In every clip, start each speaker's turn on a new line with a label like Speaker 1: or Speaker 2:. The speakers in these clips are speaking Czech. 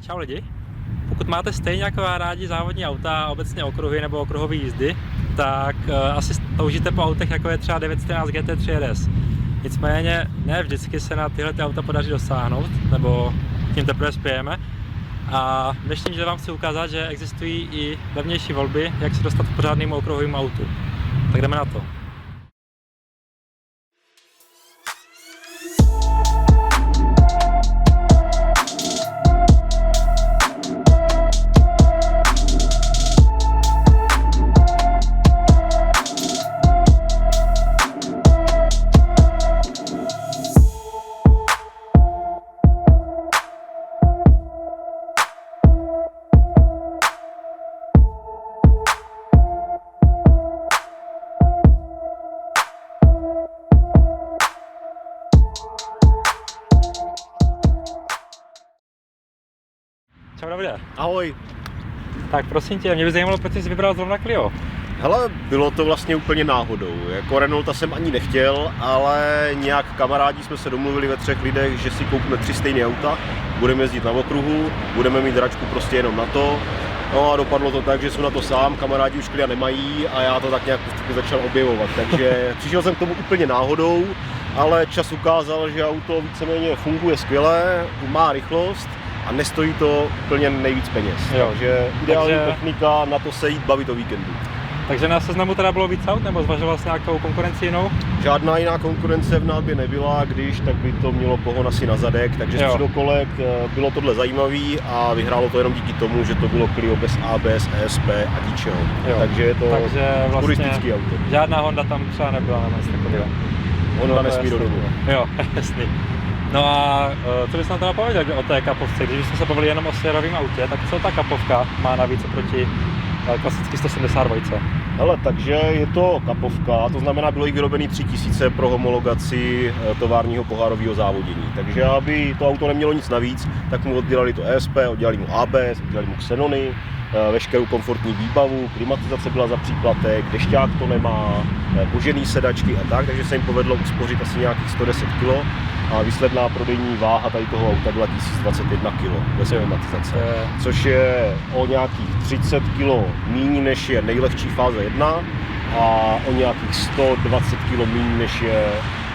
Speaker 1: Čau lidi, pokud máte stejně jako já rádi závodní auta, obecně okruhy nebo okruhové jízdy, tak asi toužíte po autech jako je třeba 914 GT3 RS. Nicméně ne vždycky se na tyhle auta podaří dosáhnout, nebo tím teprve spějeme. A v dnešním díle vám chci ukázat, že existují i levnější volby, jak se dostat k pořádnému okruhovému autu. Tak jdeme na to. Čau Davide.
Speaker 2: Ahoj.
Speaker 1: Tak prosím tě, mě by zajímalo, proč jsi vybral zrovna Clio.
Speaker 2: Hele, bylo to vlastně úplně náhodou. Jako Renaulta jsem ani nechtěl, ale nějak kamarádi jsme se domluvili ve 3 lidech, že si koupíme 3 stejné auta, budeme jezdit na okruhu, budeme mít dračku prostě jenom na to. No a dopadlo to tak, že jsem na to sám, kamarádi už Clio nemají a já to tak nějak začal objevovat. Takže přišel jsem k tomu úplně náhodou, ale čas ukázal, že auto víceméně funguje skvěle, má rychlost a nestojí to úplně nejvíc peněz.
Speaker 1: Jo.
Speaker 2: Takže ideální technika, na to se jít bavit o víkendu.
Speaker 1: Takže na seznamu teda bylo víc aut, nebo zvažoval jsi nějakou konkurenci jinou?
Speaker 2: Žádná jiná konkurence v nábě nebyla, když tak by to mělo pohon asi na zadek, takže z předokolek bylo tohle zajímavý a vyhrálo to jenom díky tomu, že to bylo Clio bez ABS, ESP a ničeho. Takže je to
Speaker 1: vlastně
Speaker 2: turistický auto.
Speaker 1: Žádná Honda tam třeba nebyla na nic takového.
Speaker 2: Honda nesmí do domu.
Speaker 1: Jo, jasný. No a co bys nám teda pověděl o té kapovce, když jsme se bavili jenom o sérovém autě, tak co ta kapovka má navíc oproti klasický 172?
Speaker 2: Hele, takže je to kapovka, to znamená, bylo jich vyrobený 3000 pro homologaci továrního pohárového závodění. Takže aby to auto nemělo nic navíc, tak mu oddělali to ESP, oddělali mu ABS, oddělali mu xenony, veškerou komfortní výbavu, klimatizace byla za příplatek, dešťák to nemá, kožený sedačky a tak, takže se jim povedlo uspořit asi nějakých 110 kg. A výsledná prodejní váha tady toho auta byla 1021 kg bez klimatizace, což je o nějakých 30 kg méně než je nejlehčí fáze 1 a o nějakých 120 kg méně než je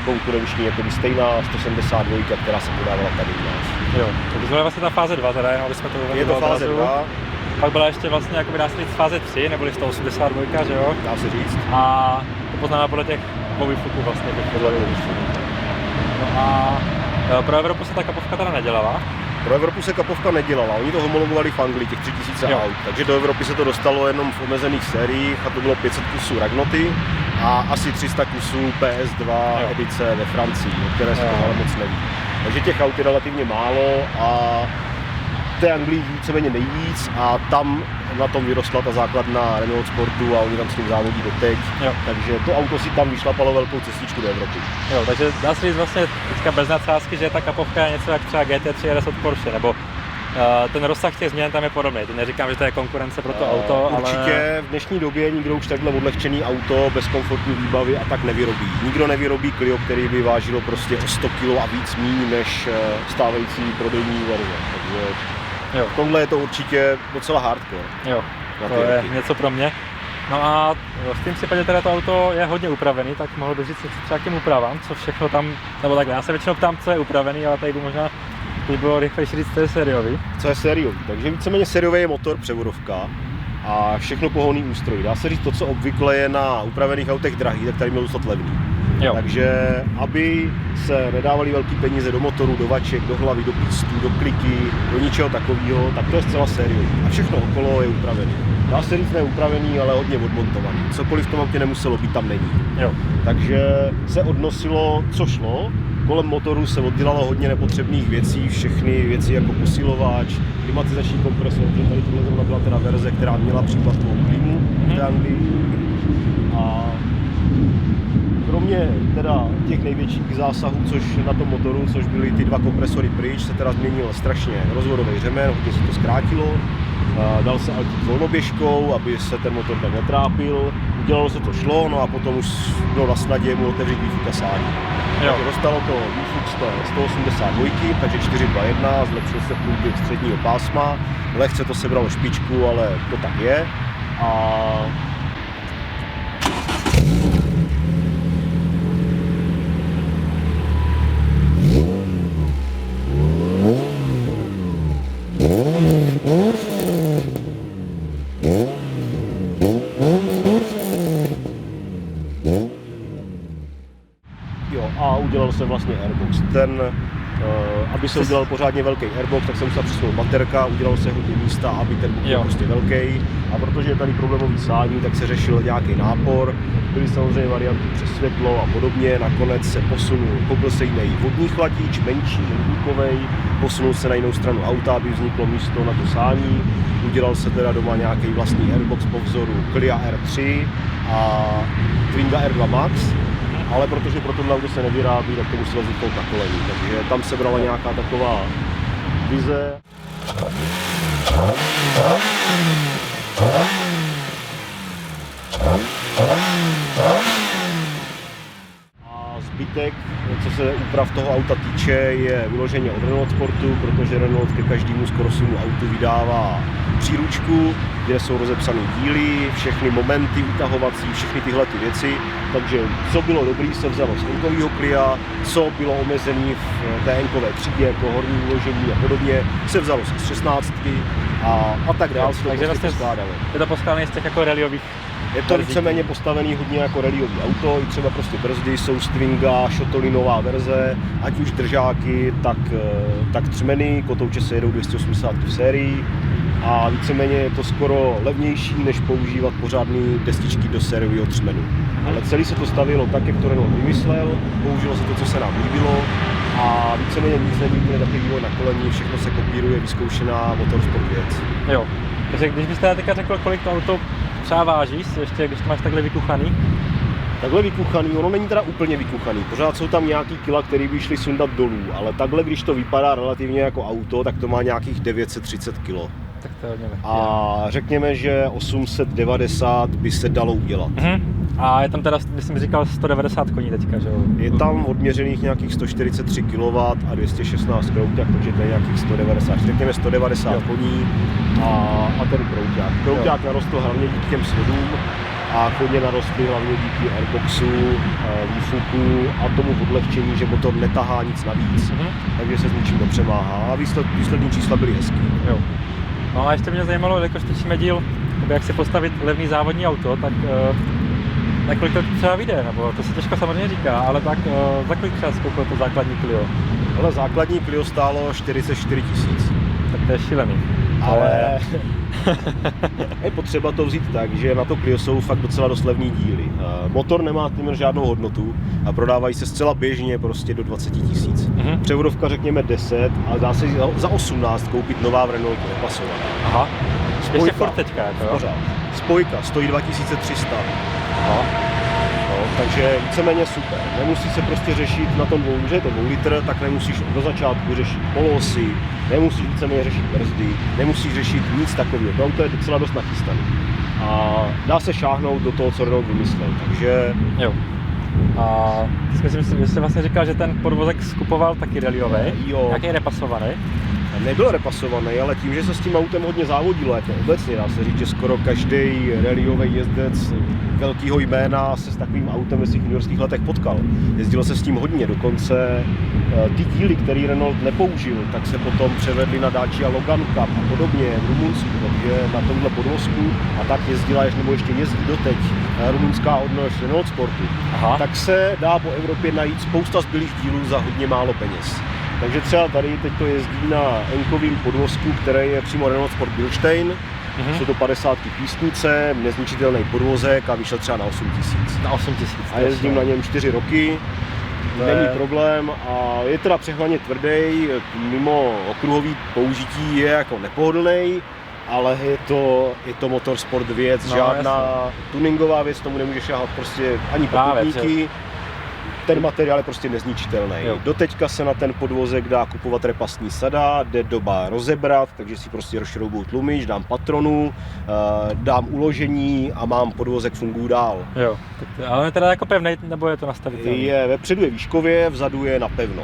Speaker 2: konkurenční jako stejná 172, která se podávala tady u nás.
Speaker 1: Jo, takže to je vlastně ta fáze 2, teda jenom jsme to uvedli.
Speaker 2: Je to fáze 2.
Speaker 1: Pak byla ještě vlastně jakoby dá se říct fáze 3, neboli 182, že jo?
Speaker 2: Dá se říct.
Speaker 1: A to poznáme podle těch výfuků vlastně. No a pro Evropu se ta kapovka teda nedělala?
Speaker 2: Pro Evropu se kapovka nedělala, oni to homologovali v Anglii, těch 3000 aut, takže do Evropy se to dostalo jenom v omezených sériích a to bylo 500 kusů Ragnoty a asi 300 kusů PS2 edice ve Francii, o které se to ale moc neví. Takže těch aut je relativně málo a v té Anglii víceméně nejvíc a tam na tom vyrostla ta základna Renault Sportu a oni tam s tím závodí doteď, takže to auto si tam vyšlapalo velkou cestičku do Evropy.
Speaker 1: Jo, takže dá se říct vlastně teďka bez nadsázky, že ta kapovka je něco jak třeba GT3 RS od Porsche, nebo ten rozsah těch změn tam je podobný. Teď neříkám, že to je konkurence pro to auto,
Speaker 2: určitě
Speaker 1: ale
Speaker 2: v dnešní době nikdo už takhle odlehčený auto bez komfortní výbavy a tak nevyrobí. Nikdo nevyrobí Clio, který by vážilo prostě o 100 kg a víc míň než stávající prodejní verze. Takže v tomhle je to určitě docela hardcore.
Speaker 1: Jo, to je něco pro mě. No a v tom případě teda to auto je hodně upravený, tak mohl bych říct třeba k těm úpravám, co všechno tam, nebo takhle, já se většinou ptám, co je upravený, ale tady by možná bylo rychlejší říct, co je sériový.
Speaker 2: Co je sériový, takže víceméně sériový je motor, převodovka a všechno pohonný ústroj. Dá se říct to, co obvykle je na upravených autech drahý, tak tady měl zůstat levný.
Speaker 1: Jo.
Speaker 2: Takže aby se nedávali velký peníze do motoru, do vaček, do hlavy, do pístů, do kliky, do ničeho takového, tak to je zcela sériový. A všechno okolo je upravený. Dá se říct neupravený, ale hodně odmontovaný. Cokoliv v tom autě nemuselo být, tam není.
Speaker 1: Jo.
Speaker 2: Takže se odnosilo, co šlo. Kolem motoru se oddělalo hodně nepotřebných věcí, všechny věci jako posilovač, klimatizační kompresor, že tady tohle byla teda verze, která měla příplatkovou klimu v té Anglii. A kromě teda těch největších zásahů, což na tom motoru, což byly ty 2 kompresory pryč, se teda změnil strašně rozvodový řemen, hodně se to zkrátilo dal se altit volnoběžkou, aby se ten motor tak netrápil. Udělalo se to, šlo, no a potom už bylo na snadě mu otevřít výfuk a sádí. Takže dostalo to výfuk 182, takže 4.2.1, zlepšil se průběh středního pásma, lehce to sebralo špičku, ale to tak je. A a udělal se vlastně airbox. Aby se udělal pořádně velký airbox, tak se musela přesunout baterka, udělalo se hodně místa, aby ten box byl prostě velký. A protože je tady problémový sání, tak se řešil nějaký nápor, byly samozřejmě varianty přes světlo a podobně. Nakonec se posunul, koupil se jiný vodní chladič, menší, vodníkovej, posunul se na jinou stranu auta, aby vzniklo místo na to sání. Udělal se teda doma nějaký vlastní airbox po vzoru Clio R3 a Twinga R2 Max. Ale protože pro tohle auto se nevyrábí, tak to muselo vzniknout na kolení. Takže tam se brala nějaká taková vize. A zbytek, co se úprav toho auta týče, je vyloženě od Renault Sportu, protože Renault ke každému skoro svému autu vydává příručku, kde jsou rozepsané díly, všechny momenty utahovací, všechny tyhle ty věci. Takže co bylo dobrý, se vzalo z N-kového Clia, co bylo omezené v té N-kové třídě, jako horní uložení a podobně, se vzalo z 16 a tak dál se to
Speaker 1: takže
Speaker 2: prostě poskládalo.
Speaker 1: Je to poskládané z těch jako rallyových.
Speaker 2: Je to víceméně postavený hodně jako rallyový auto, i třeba prostě brzdy jsou z Twinga, šotolinová verze, ať už držáky, tak třmeny, kotouče se jedou 280 v sérii a víceméně je to skoro levnější, než používat pořádný destičky do sériového třmenu. Ale celý se to stavilo tak, jak to Renault vymyslel, použilo se to, co se nám líbilo a víceméně nic není úplně takový vývoj na kolení, všechno se kopíruje, vyzkoušená motorsport věc.
Speaker 1: Jo, takže když byste teďka řekl, kolik to auto třeba váží, ještě když to máš takhle vykuchaný?
Speaker 2: Takhle vykuchaný, ono není teda úplně vykuchaný, pořád jsou tam nějaký kila, který by šli sundat dolů, ale takhle, když to vypadá relativně jako auto, tak to má nějakých 930 kg.
Speaker 1: Tak to je hodně lehké.
Speaker 2: A řekněme, že 890 by se dalo udělat.
Speaker 1: A je tam teda, když jsem říkal, 190 koní teďka, že jo?
Speaker 2: Je tam odměřených nějakých 143 kW a 216 krouťák, takže to je nějakých 190, řekněme 190 koní a ten krouťák. Krouťák narostl hlavně díky těm svodům a koně narostly hlavně díky airboxu, výfuku a tomu odlehčení, že motor netahá nic navíc, takže se s ničím nepřemáhá a výslední čísla byly hezký.
Speaker 1: Jo. No a ještě mě zajímalo, jakož točíme díl, jak si postavit levný závodní auto, tak na kolik to třeba vyjde, nebo to se těžko samozřejmě říká, ale tak za kolik třeba skoupil to základní Clio?
Speaker 2: Ale základní Clio stálo 44 000.
Speaker 1: Tak to je šílený.
Speaker 2: Ale je potřeba to vzít tak, že na to Clio jsou fakt docela dost levný díly. Motor nemá téměř žádnou hodnotu a prodávají se zcela běžně prostě do 20 000. Převodovka řekněme 10 a dá se za 18 koupit nová v Renaultu nepasovaná.
Speaker 1: Aha.
Speaker 2: Spojka,
Speaker 1: ještě furt teďka, jako
Speaker 2: pořád. Spojka stojí 2300.
Speaker 1: Aha.
Speaker 2: No, takže víceméně super. Nemusí se prostě řešit na tom dvouře, je to 2 litr, tak nemusíš do začátku řešit polosy, nemusíš víceméně řešit brzdy, nemusíš řešit nic takového. To auto je docela dost nachystaný. A dá se šáhnout do toho, co Renault vymyslel, takže...
Speaker 1: Jo. A myslím, že jsi vlastně říkal, že ten podvozek skupoval taky rallyový, nějaký repasovaný.
Speaker 2: Nebyl repasovaný, ale tím, že se s tím autem hodně závodilo, jako obecně dá se říct, že skoro každý rallyový jezdec velkého jména se s takovým autem ve svých juniorských letech potkal. Jezdilo se s tím hodně, dokonce ty díly, které Renault nepoužil, tak se potom převedly na Dacia Logan Cup a podobně v Rumunsku, takže na tomhle podvozku a tak jezdila, nebo ještě jezdí doteď rumunská odnož Renault Sportu.
Speaker 1: Aha.
Speaker 2: Tak se dá po Evropě najít spousta zbylých dílů za hodně málo peněz. Takže třeba tady teď to jezdí na N-kovým podvozku, který je přímo Renault Sport Bilstein. Jsou to 50 písnice, nezničitelný podvozek a vyšel třeba na 8 000.
Speaker 1: Na 8 000.
Speaker 2: A jezdím na něm 4 roky, není problém a je teda přehnaně tvrdý, mimo okruhový použití je jako nepohodlný, ale je to motorsport věc, žádná tuningová věc, tomu nemůže šáhat prostě ani poputníky. ten materiál je prostě nezničitelný.
Speaker 1: Jo.
Speaker 2: Doteďka se na ten podvozek dá kupovat repasní sada, jde doba rozebrat, takže si prostě rozšroubuju tlumič, dám patronu, dám uložení a mám podvozek, funguji dál.
Speaker 1: Jo, ale je teda jako pevnej, nebo je to nastavitelný?
Speaker 2: Vepředu je výškově, vzadu je napevno.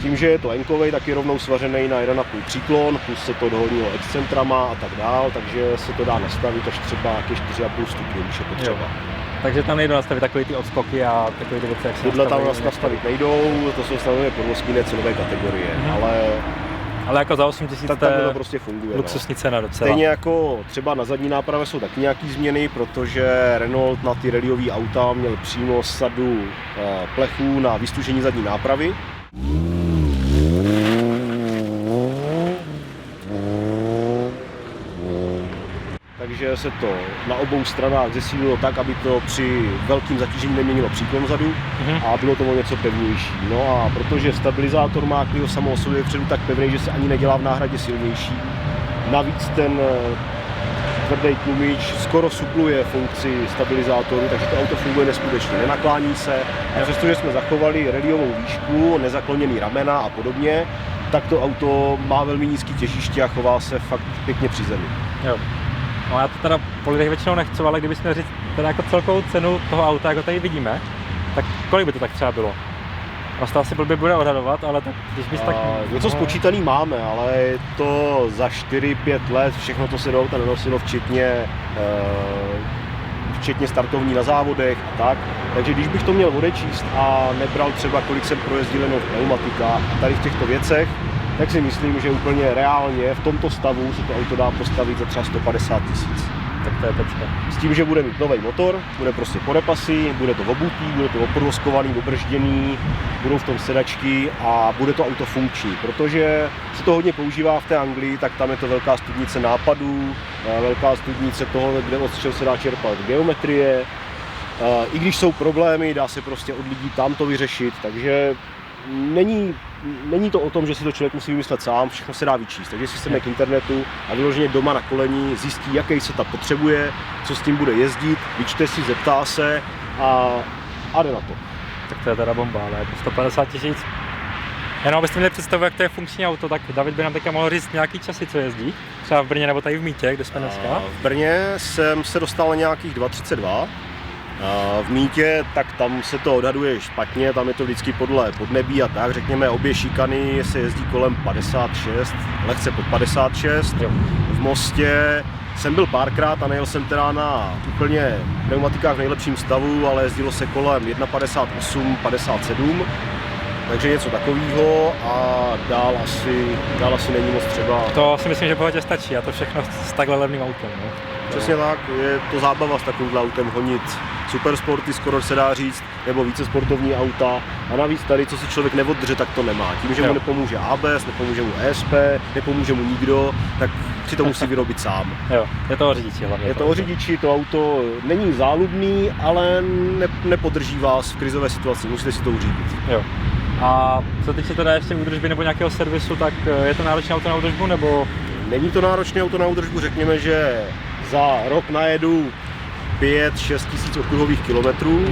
Speaker 2: Tím, že je to enkovej, tak je rovnou svařený na 1,5 příklon, plus se to dohodnilo excentrama a tak dál, takže se to dá nastavit až třeba ke 4,5 stupňů, když je potřeba.
Speaker 1: Jo. Takže tam nejdou nastavit takový ty odskoky a takové ty věci, jak se
Speaker 2: Tyhle tam
Speaker 1: nastavují.
Speaker 2: nastavit nejdou, to jsou samozřejmě podvozky cenové kategorie,
Speaker 1: Ale jako za 8 000
Speaker 2: tak to prostě funguje.
Speaker 1: Luxusní cena docela.
Speaker 2: Stejně jako třeba na zadní nápravě jsou taky nějaký změny, protože Renault na ty rallyový auta měl přímo sadu plechů na vystužení zadní nápravy. Takže se to na obou stranách zesílilo tak, aby to při velkém zatížení neměnilo příklon vzadu a bylo to o něco pevnější. No a protože stabilizátor má Clio samo o sobě vpředu tak pevný, že se ani nedělá v náhradě silnější. Navíc ten tvrdý tlumič skoro supluje funkci stabilizátoru, takže to auto funguje neskutečně, nenaklání se. A přestože jsme zachovali rallyovou výšku, nezakloněný ramena a podobně, tak to auto má velmi nízký těžiště a chová se fakt pěkně při zemi.
Speaker 1: Jo. No já to teda po lidech většinou nechci, ale kdybychom měli říct teda jako celkovou cenu toho auta, jako tady vidíme, tak kolik by to tak třeba bylo? Vlastně asi blbě bude odhadovat, ale tak když bys tak...
Speaker 2: Něco spočítaný máme, ale je to za 4-5 let, všechno to se do auta nenosilo, včetně startovní na závodech a tak. Takže když bych to měl odečíst a nebral třeba kolik jsem projezdil jenom v pneumatikách a tady v těchto věcech, tak si myslím, že úplně reálně v tomto stavu se to auto dá postavit za třeba 150 000.
Speaker 1: Tak to je pecka.
Speaker 2: S tím, že bude mít nový motor, bude prostě podepasy, bude to obutý, bude to opodvozkovaný, obržděný, budou v tom sedačky a bude to auto funkční, protože se to hodně používá v té Anglii, tak tam je to velká studnice nápadů, velká studnice toho, kde od čeho se dá čerpat geometrie. I když jsou problémy, dá se prostě od lidí tam to vyřešit, takže není to o tom, že si to člověk musí vymyslet sám, všechno se dá vyčíst. Takže si sedne k internetu a vyloženě doma na koleni zjistí, jaký setup potřebuje, co s tím bude jezdit, vyčte si, zeptá se a jde na to.
Speaker 1: Tak to je teda bomba, ale jako 150 000. Jenom abyste měli představu, jak to je funkční auto, tak David by nám teďka mohl říct nějaký časy, co jezdí. Třeba v Brně nebo tady v Mítě, kde jsme dneska.
Speaker 2: V Brně jsem se dostal na nějakých 2,32. V Mítě, tak tam se to odhaduje špatně, tam je to vždycky podle podnebí a tak, řekněme obě šikany se jezdí kolem 56, lehce pod 56.
Speaker 1: Jo.
Speaker 2: V Mostě jsem byl párkrát a nejel jsem teda na úplně pneumatikách v nejlepším stavu, ale jezdilo se kolem 1,58, 57. Takže něco takového a dál asi není moc třeba.
Speaker 1: To si myslím, že bohatě stačí a to všechno s takhle levným autem. No?
Speaker 2: Přesně tak, je to zábava s takovýmhle autem honit supersporty, skoro se dá říct, nebo více sportovní auta a navíc tady, co si člověk neoddře, tak to nemá. Tím, že mu nepomůže ABS, nepomůže mu ESP, nepomůže mu nikdo, tak si to musí vyrobit sám.
Speaker 1: Jo, je to o řidiči hlavně.
Speaker 2: Je to o řidiči, to auto není záludný, ale nepodrží vás v krizové situaci, musíte si to uřídit.
Speaker 1: Jo. A co týče teda ještě údržby nebo nějakého servisu, tak je to náročné auto na údržbu, nebo?
Speaker 2: Není to náročné auto na údržbu, řekněme, že za rok najedu 5-6 tisíc okruhových kilometrů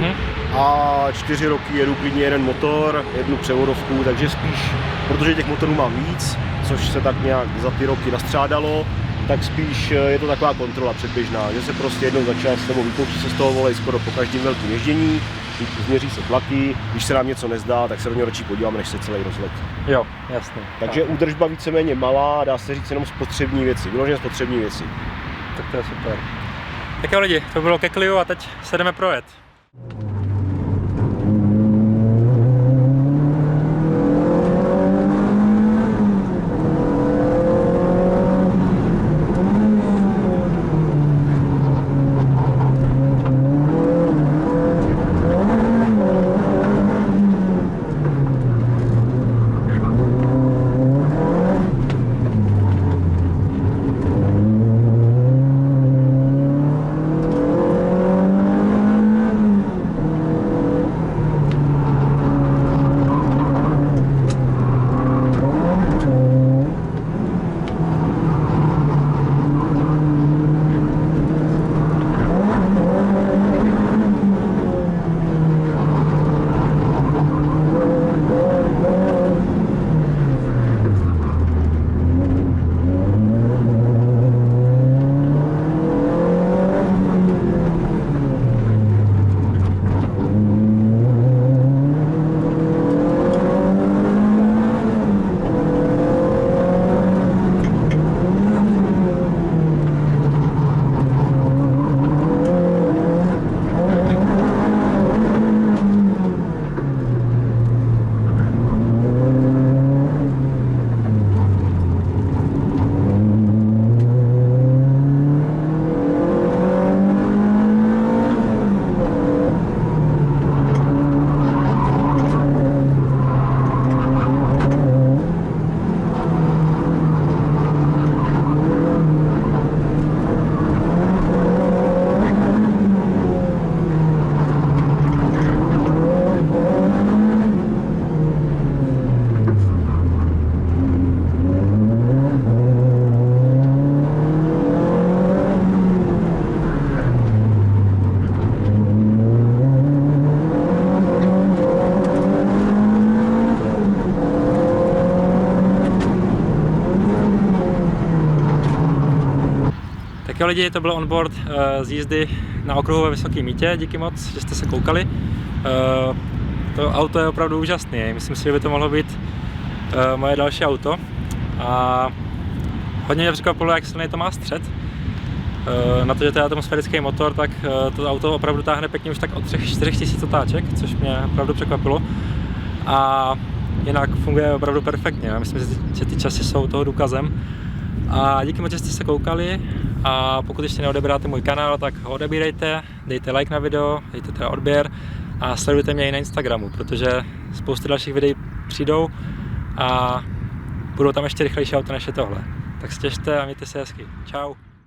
Speaker 2: a 4 roky jedu klidně jeden motor, jednu převodovku, takže spíš, protože těch motorů mám víc, což se tak nějak za ty roky nastřádalo, tak spíš je to taková kontrola předběžná, že se prostě jednou za čas nebo vypouští se z toho volej skoro po každém velkém ježdění, změří se tlaky, když se nám něco nezdá, tak se do něj radši podíváme, než se celý rozletí.
Speaker 1: Jo, jasně.
Speaker 2: Takže údržba víceméně malá, dá se říct jenom spotřební věci, vyloženě spotřební věci.
Speaker 1: Tak to je super. Tak jo lidi, to bylo ke Clio a teď se jdeme projet. Tak jo lidi, to byl onboard z jízdy na okruhu ve Vysokém Mýtě, díky moc, že jste se koukali. To auto je opravdu úžasné, myslím si, že by to mohlo být moje další auto. A hodně mě překvapilo, jak silný to má střed. Na to, že to je atmosférický motor, tak to auto opravdu táhne pěkně už tak od 4000 otáček, což mě opravdu překvapilo. A jinak funguje opravdu perfektně, myslím si, že ty časy jsou toho důkazem. A díky moc, že jste se koukali, a pokud ještě neodebíráte můj kanál, tak ho odebírejte, dejte like na video, dejte teda odběr a sledujte mě i na Instagramu, protože spousty dalších videí přijdou a budou tam ještě rychlejší auta než je tohle. Tak se těšte a mějte se hezky. Čau.